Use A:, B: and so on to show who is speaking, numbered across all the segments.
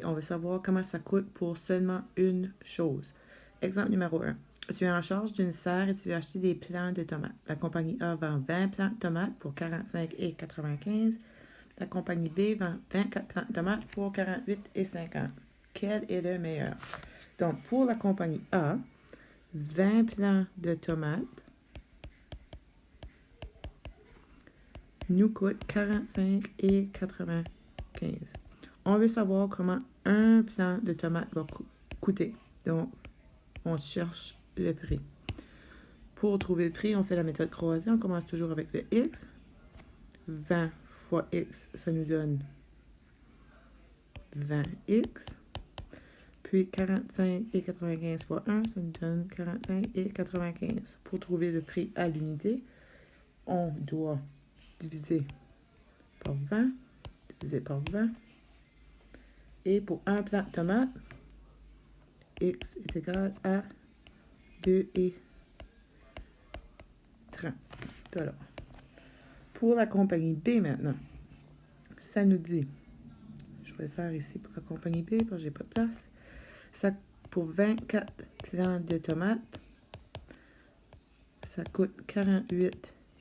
A: On veut savoir comment ça coûte pour seulement une chose. Exemple numéro 1. Tu es en charge d'une serre et tu veux acheter des plants de tomates. La compagnie A vend 20 plants de tomates pour 45,95 $. La compagnie B vend 24 plants de tomates pour 48,50 $. Quel est le meilleur? Donc, pour la compagnie A, 20 plants de tomates nous coûtent 45,95 $. On veut savoir comment un plant de tomates va coûter. Donc, on cherche le prix. Pour trouver le prix, on fait la méthode croisée. On commence toujours avec le X. 20 fois X, ça nous donne 20X. Puis 45,95 fois 1, ça nous donne 45,95. Pour trouver le prix à l'unité, on doit diviser par 20, diviser par 20. Et pour un plant de tomate, X est égal à 2,30 $. Pour la compagnie B maintenant, ça nous dit, je vais le faire ici pour la compagnie B parce que j'ai pas de place. Ça, pour 24 plants de tomates, ça coûte 48,50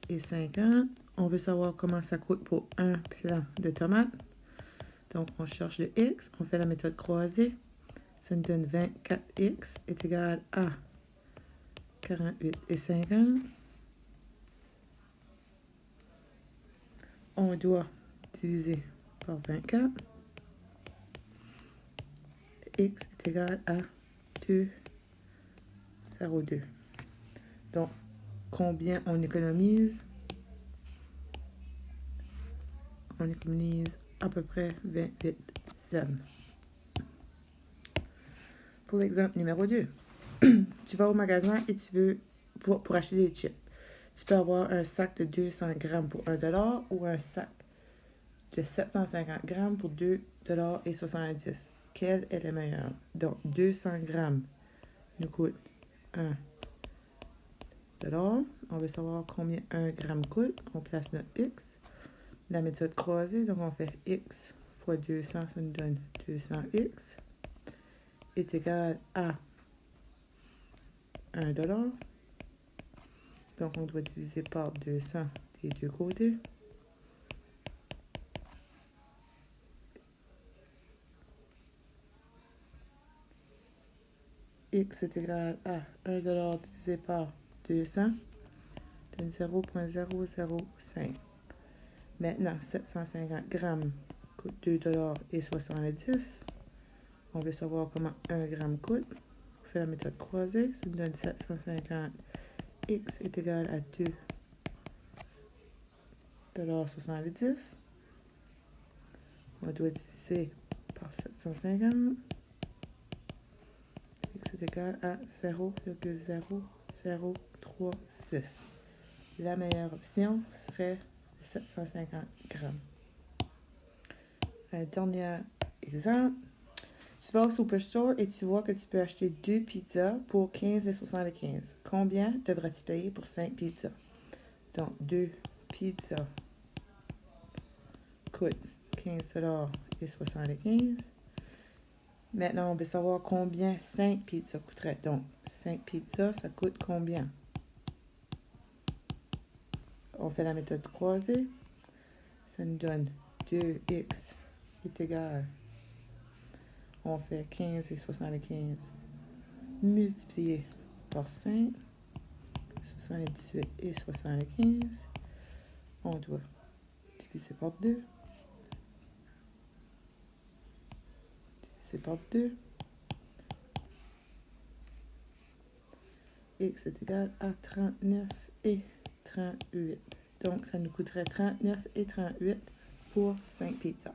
A: $. On veut savoir comment ça coûte pour un plant de tomates. Donc, on cherche le X, on fait la méthode croisée. Ça nous donne 24X est égal à 48,50 $. On doit diviser par 24. X est égal à 2,02. Donc, combien on économise? On économise à peu près 28 cents. Pour l'exemple numéro 2, tu vas au magasin et tu veux pour acheter des chips. Tu peux avoir un sac de 200 grammes pour 1 $ ou un sac de 750 grammes pour 2,70 $. Quel est le meilleur? Donc, 200 grammes nous coûte 1 $. On veut savoir combien 1 gramme coûte. On place notre X. La méthode croisée, donc on fait X fois 200, ça nous donne 200X est égal à 1 $. Donc, on doit diviser par 200 des deux côtés. X est égal à 1 $ divisé par 200, donne 0,005. Maintenant, 750 grammes coûte 2,70 $. On veut savoir comment 1 gramme coûte. On fait la méthode croisée, ça nous donne 750. X est égal à 2,70 $. On doit diviser par 750. X est égal à 0,0036. La meilleure option serait 750 grammes. Un dernier exemple. Tu vas au Superstore et tu vois que tu peux acheter 2 pizzas pour 15,75 $. Combien devras-tu payer pour 5 pizzas? Donc, 2 pizzas coûtent 15,75 $. Maintenant, on veut savoir combien 5 pizzas coûteraient. Donc, 5 pizzas, ça coûte combien? On fait la méthode croisée. Ça nous donne 2x est égal. On fait 15,75 multiplié par 5. 78,75. On doit diviser par 2. Diviser par 2. X est égal à 39,38. Donc, ça nous coûterait 39,38 pour 5 pizzas.